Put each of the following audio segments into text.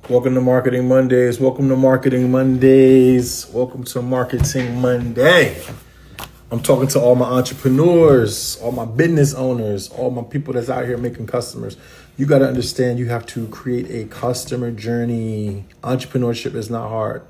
Welcome to Marketing Mondays. Welcome to Marketing Mondays. Welcome to Marketing Monday. I'm talking to all my entrepreneurs, all my business owners, all my people that's out here making customers. You got to understand you have to create a customer journey. Entrepreneurship is not hard.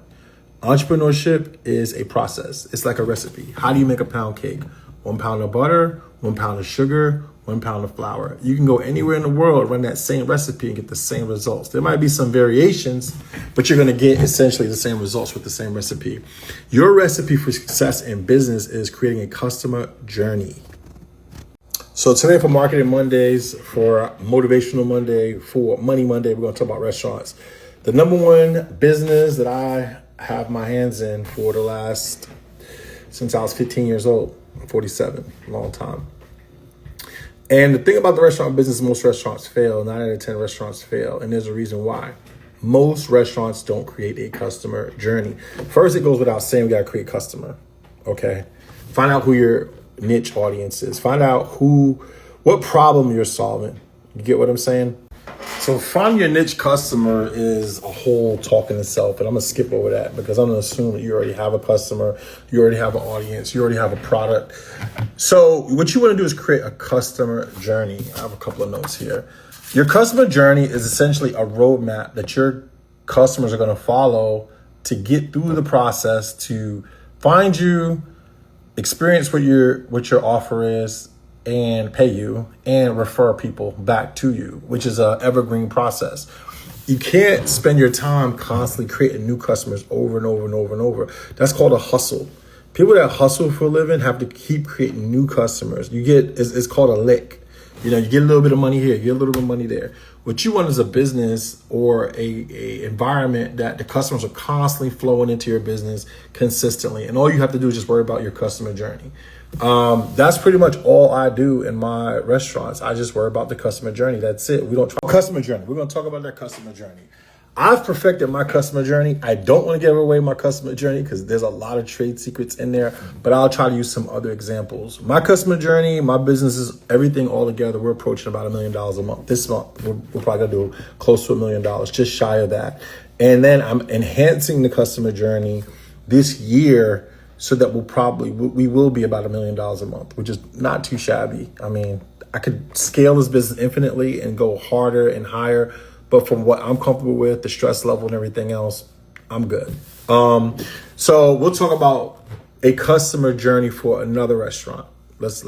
Entrepreneurship is a process. It's like a recipe. How do you make a pound cake? 1 pound of butter, 1 pound of sugar, 1 pound of flour. You can go anywhere in the world, run that same recipe and get the same results. There might be some variations, but you're going to get essentially the same results with the same recipe. Your recipe for success in business is creating a customer journey. So today for Marketing Mondays, for Motivational Monday, for Money Monday, we're going to talk about restaurants. The number one business that I have my hands in for since I was 15 years old. I'm 47, a long time. And the thing about the restaurant business, most restaurants fail. 9 out of 10 restaurants fail. And there's a reason why. Most restaurants don't create a customer journey. First, it goes without saying, we got to create customer. Okay. Find out who your niche audience is. Find out what problem you're solving. You get what I'm saying? So find your niche customer is a whole talk in itself. And I'm going to skip over that because I'm going to assume that you already have a customer. You already have an audience. You already have a product. So what you want to do is create a customer journey. I have a couple of notes here. Your customer journey is essentially a roadmap that your customers are going to follow to get through the process to find you, experience what your offer is, and pay you and refer people back to you, which is an evergreen process. You can't spend your time constantly creating new customers over and over and over and over. That's called a hustle. People that hustle for a living have to keep creating new customers. It's called a lick. You get a little bit of money here, you get a little bit of money there. What you want is a business or a environment that the customers are constantly flowing into your business consistently. And all you have to do is just worry about your customer journey. That's pretty much all I do in my restaurants. I just worry about the customer journey. That's it. We don't talk customer journey. We're going to talk about that customer journey. I've perfected my customer journey. I don't want to give away my customer journey because there's a lot of trade secrets in there, but I'll try to use some other examples. My customer journey, my business is everything all together. We're approaching about $1 million a month. This month, we're probably going to do close to $1 million, just shy of that. And then I'm enhancing the customer journey this year so that we will be about $1 million a month, which is not too shabby. I mean, I could scale this business infinitely and go harder and higher. But from what I'm comfortable with, the stress level and everything else, I'm good. So we'll talk about a customer journey for another restaurant. Let's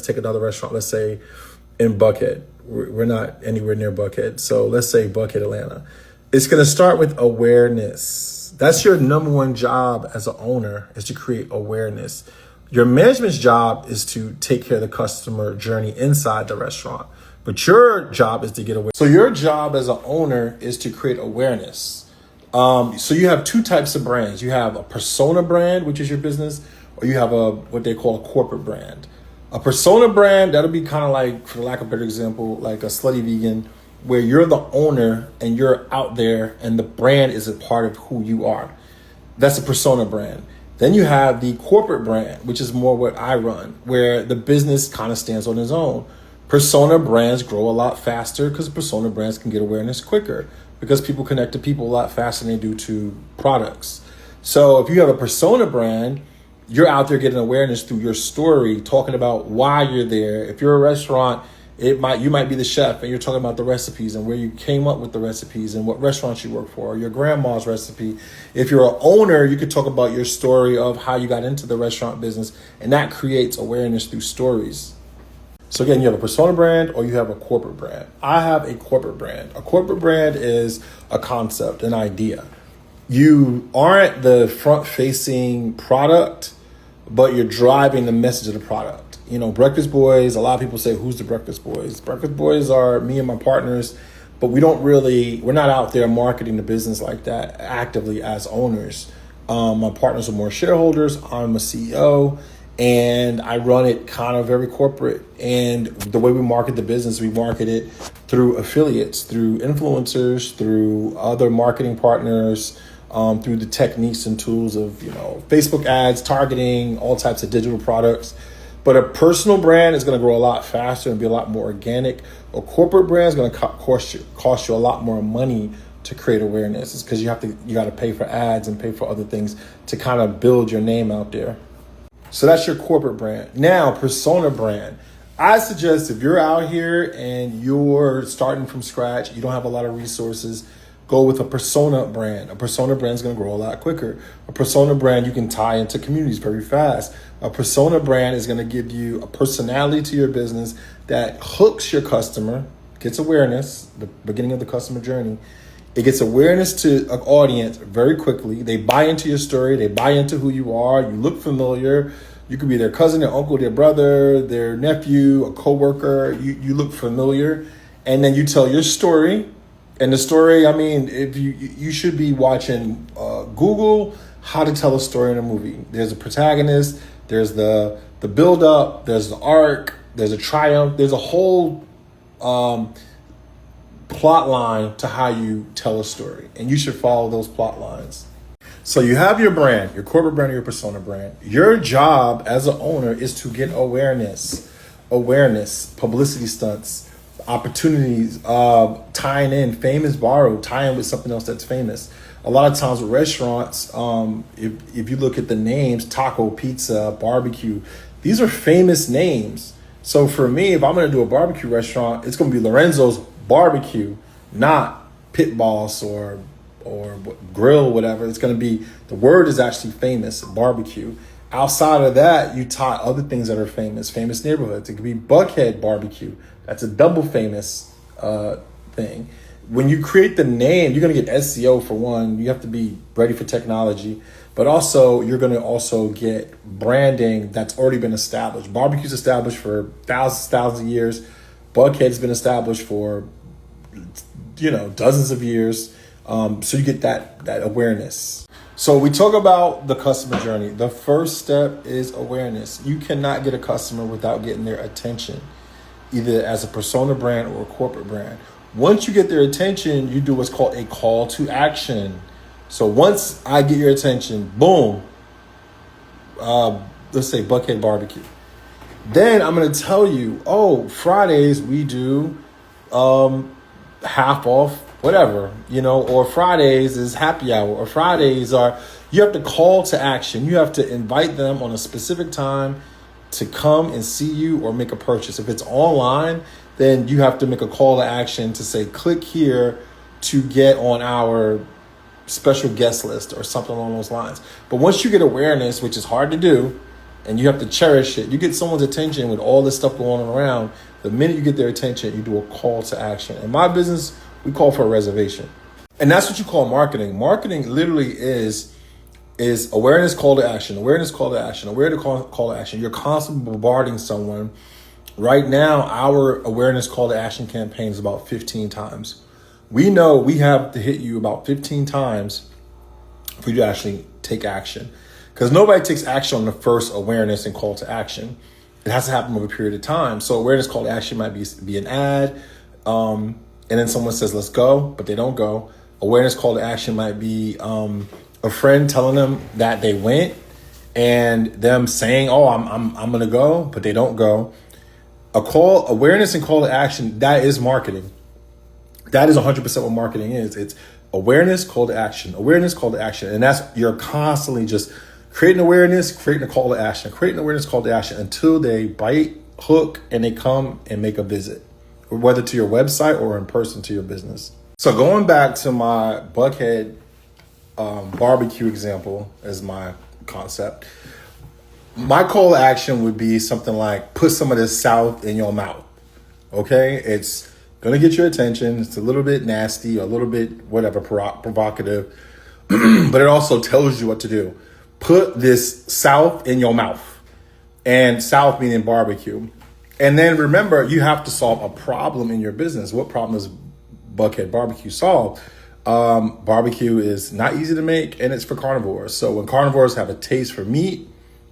take another restaurant. Let's say in Buckhead. We're not anywhere near Buckhead. So let's say Buckhead, Atlanta. It's going to start with awareness. That's your number one job as an owner, is to create awareness. Your management's job is to take care of the customer journey inside the restaurant. But your job is to get aware. So your job as an owner is to create awareness. So you have two types of brands. You have a persona brand, which is your business, or you have what they call a corporate brand. A persona brand, that'll be kind of like, for lack of a better example, like a Slutty Vegan, where you're the owner and you're out there and the brand is a part of who you are. That's a persona brand. Then you have the corporate brand, which is more what I run, where the business kind of stands on its own. Persona brands grow a lot faster because persona brands can get awareness quicker because people connect to people a lot faster than they do to products. So if you have a persona brand, you're out there getting awareness through your story, talking about why you're there. If you're a restaurant, you might be the chef and you're talking about the recipes and where you came up with the recipes and what restaurants you work for, or your grandma's recipe. If you're an owner, you could talk about your story of how you got into the restaurant business, and that creates awareness through stories. So again, you have a persona brand or you have a corporate brand. I have a corporate brand. A corporate brand is a concept, an idea. You aren't the front-facing product, but you're driving the message of the product. Breakfast Boys, a lot of people say, who's the Breakfast Boys? Breakfast Boys are me and my partners, but we're not out there marketing the business like that actively as owners. My partners are more shareholders. I'm a CEO. And I run it kind of very corporate. And the way we market the business, we market it through affiliates, through influencers, through other marketing partners, through the techniques and tools of, Facebook ads, targeting, all types of digital products. But a personal brand is going to grow a lot faster and be a lot more organic. A corporate brand is going to cost you a lot more money to create awareness. It's because you got to pay for ads and pay for other things to kind of build your name out there. So that's your corporate brand. Now, persona brand. I suggest if you're out here and you're starting from scratch, you don't have a lot of resources, go with a persona brand. A persona brand is going to grow a lot quicker. A persona brand you can tie into communities very fast. A persona brand is going to give you a personality to your business that hooks your customer, gets awareness, the beginning of the customer journey. It gets awareness to an audience very quickly. They buy into your story. They buy into who you are. You look familiar. You could be their cousin, their uncle, their brother, their nephew, a coworker. You look familiar. And then you tell your story. And the story, I mean, if you should be watching Google how to tell a story in a movie. There's a protagonist. There's the build up. There's the arc. There's a triumph. There's a whole plot line to how you tell a story, and you should follow those plot lines. So you have your brand, your corporate brand or your persona brand. Your job as an owner is to get awareness, publicity stunts, opportunities, tying in, famous borrowed, tying with something else that's famous. A lot of times with restaurants, if you look at the names, taco, pizza, barbecue, these are famous names. So for me, if I'm going to do a barbecue restaurant, it's going to be Lorenzo's Barbecue, not Pit Boss or Grill, whatever. It's going to be, the word is actually famous, barbecue. Outside of that, you tie other things that are famous neighborhoods. It could be Buckhead Barbecue. That's a double famous thing. When you create the name, you're going to get SEO for one. You have to be ready for technology, but also you're going to also get branding that's already been established. Barbecue's established for thousands of years. Buckhead's been established for, dozens of years. So you get that awareness. So we talk about the customer journey. The first step is awareness. You cannot get a customer without getting their attention, either as a persona brand or a corporate brand. Once you get their attention, you do what's called a call to action. So once I get your attention, boom, let's say Buckhead Barbecue. Then I'm going to tell you, Fridays we do half off, whatever, or Fridays is happy hour, or Fridays are, you have to call to action. You have to invite them on a specific time to come and see you or make a purchase. If it's online, then you have to make a call to action to say, click here to get on our special guest list or something along those lines. But once you get awareness, which is hard to do, and you have to cherish it, you get someone's attention with all this stuff going on around. The minute you get their attention, you do a call to action. In my business, we call for a reservation. And that's what you call marketing. Marketing literally is awareness, call to action, awareness, call to action, awareness, call to action. You're constantly bombarding someone. Right now, our awareness call to action campaign is about 15 times. We know we have to hit you about 15 times for you to actually take action. Because nobody takes action on the first awareness and call to action. It has to happen over a period of time. So awareness call to action might be an ad. And then someone says, let's go, but they don't go. Awareness call to action might be a friend telling them that they went and them saying, I'm going to go, but they don't go. Awareness and call to action, that is marketing. That is 100% what marketing is. It's awareness, call to action, awareness, call to action. And you're constantly just creating awareness, creating a call to action, creating awareness, call to action until they bite, hook, and they come and make a visit, whether to your website or in person to your business. So going back to my Buckhead barbecue example as my concept, my call to action would be something like, put some of this South in your mouth. Okay? It's going to get your attention. It's a little bit nasty, a little bit whatever, provocative, but it also tells you what to do. Put this South in your mouth, and South meaning barbecue. And then remember, you have to solve a problem in your business. What problem does Buckhead Barbecue solve? Barbecue is not easy to make, and it's for carnivores. So when carnivores have a taste for meat,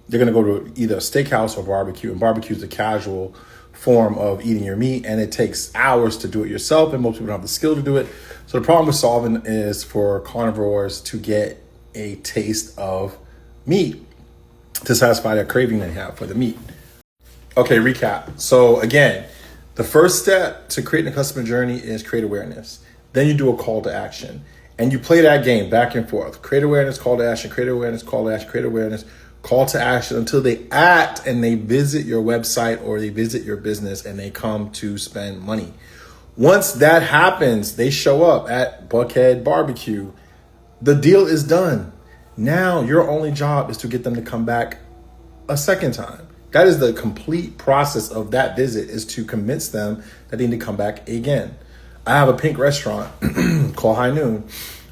they're going to go to either a steakhouse or barbecue. And barbecue is a casual form of eating your meat, and it takes hours to do it yourself, and most people don't have the skill to do it. So the problem with solving is for carnivores to get a taste of meat to satisfy that craving they have for the meat. Okay, recap. So again, the first step to creating a customer journey is create awareness. Then you do a call to action. And you play that game back and forth. Create awareness, call to action, create awareness, call to action, create awareness, call to action until they act and they visit your website or they visit your business and they come to spend money. Once that happens, they show up at Buckhead Barbecue. The deal is done. Now your only job is to get them to come back a second time. That is the complete process of that visit, is to convince them that they need to come back again. I have a pink restaurant called High Noon.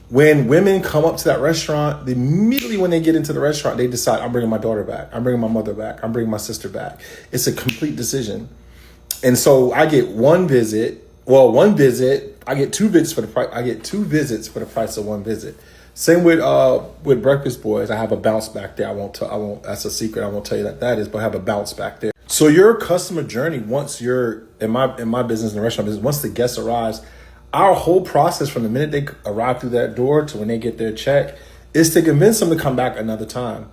When women come up to that restaurant, immediately when they get into the restaurant, they decide, I'm bringing my daughter back. I'm bringing my mother back. I'm bringing my sister back. It's a complete decision. And so I get one visit. I get two visits for the price. I get two visits for the price of one visit. Same with Breakfast Boys. I have a bounce back there. I won't. That's a secret. I won't tell you that is. But I have a bounce back there. So your customer journey, once you're in my business, in the restaurant business, once the guest arrives, our whole process from the minute they arrive through that door to when they get their check is to convince them to come back another time.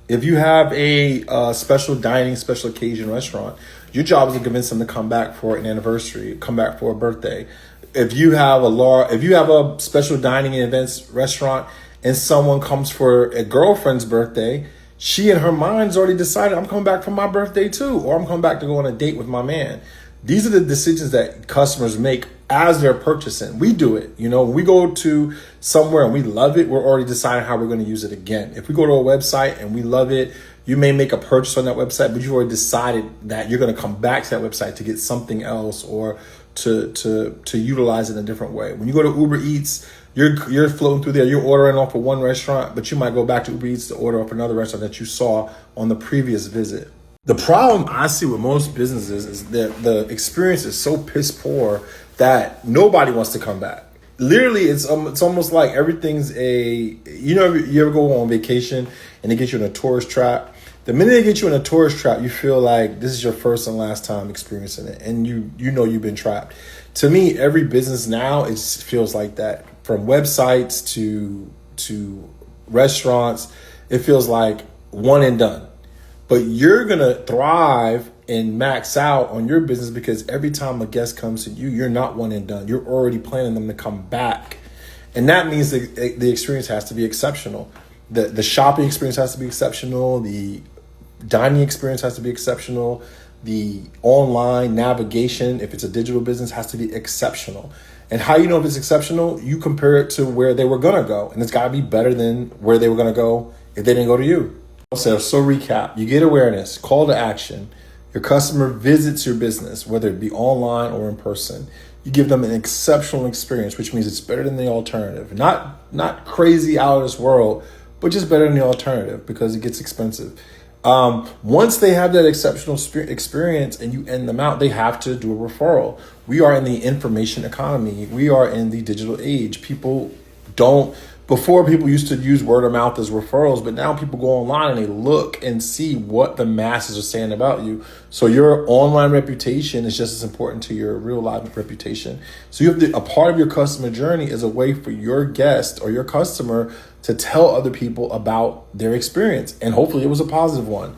If you have a special dining, special occasion restaurant, your job is to convince them to come back for an anniversary, come back for a birthday. If you have a special dining and events restaurant and someone comes for a girlfriend's birthday, she in her mind's already decided, I'm coming back for my birthday too, or I'm coming back to go on a date with my man. These are the decisions that customers make as they're purchasing. We do it. When we go to somewhere and we love it, we're already deciding how we're going to use it again. If we go to a website and we love it, you may make a purchase on that website, but you've already decided that you're going to come back to that website to get something else or to utilize it in a different way. When you go to Uber Eats, you're floating through there, you're ordering off of one restaurant, but you might go back to Uber Eats to order off another restaurant that you saw on the previous visit. The problem I see with most businesses is that the experience is so piss poor that nobody wants to come back. Literally, it's almost like everything's you ever go on vacation and they get you in a tourist trap. The minute they get you in a tourist trap, you feel like this is your first and last time experiencing it, and you know you've been trapped. To me, every business now, it feels like that. From websites to restaurants, it feels like one and done. But you're going to thrive and max out on your business because every time a guest comes to you, you're not one and done. You're already planning them to come back. And that means the experience has to be exceptional. The shopping experience has to be exceptional. The dining experience has to be exceptional. The online navigation, if it's a digital business, has to be exceptional. And how you know if it's exceptional? You compare it to where they were going to go. And it's got to be better than where they were going to go if they didn't go to you. So recap, you get awareness, call to action. Your customer visits your business, whether it be online or in person. You give them an exceptional experience, which means it's better than the alternative. Not crazy out of this world, but just better than the alternative because it gets expensive. Once they have that exceptional experience and you end them out, they have to do a referral. We are in the information economy. We are in the digital age. Before people used to use word of mouth as referrals, but now people go online and they look and see what the masses are saying about you. So your online reputation is just as important to your real life reputation. So a part of your customer journey is a way for your guest or your customer to tell other people about their experience. And hopefully it was a positive one.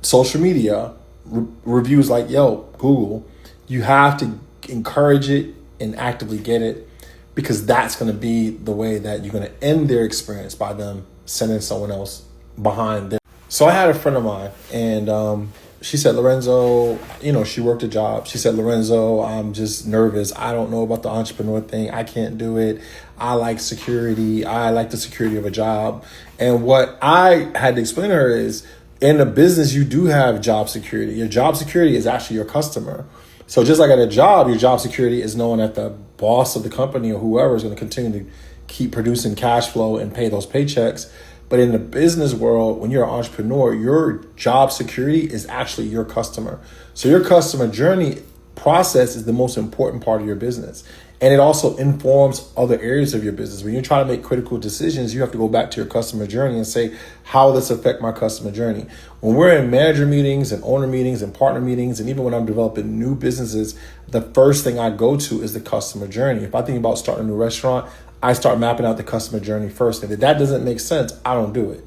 Social media, reviews like Yelp, Google, you have to encourage it and actively get it, because that's going to be the way that you're going to end their experience by them sending someone else behind them. So I had a friend of mine and she said, Lorenzo, she worked a job. She said, Lorenzo, I'm just nervous. I don't know about the entrepreneur thing. I can't do it. I like security. I like the security of a job. And what I had to explain to her is, in a business, you do have job security. Your job security is actually your customer. So just like at a job, your job security is knowing that the boss of the company or whoever is going to continue to keep producing cash flow and pay those paychecks. But in the business world, when you're an entrepreneur, your job security is actually your customer. So your customer journey process is the most important part of your business. And it also informs other areas of your business. When you're trying to make critical decisions, you have to go back to your customer journey and say, how will this affect my customer journey? When we're in manager meetings and owner meetings and partner meetings, and even when I'm developing new businesses, the first thing I go to is the customer journey. If I think about starting a new restaurant, I start mapping out the customer journey first. And if that doesn't make sense, I don't do it.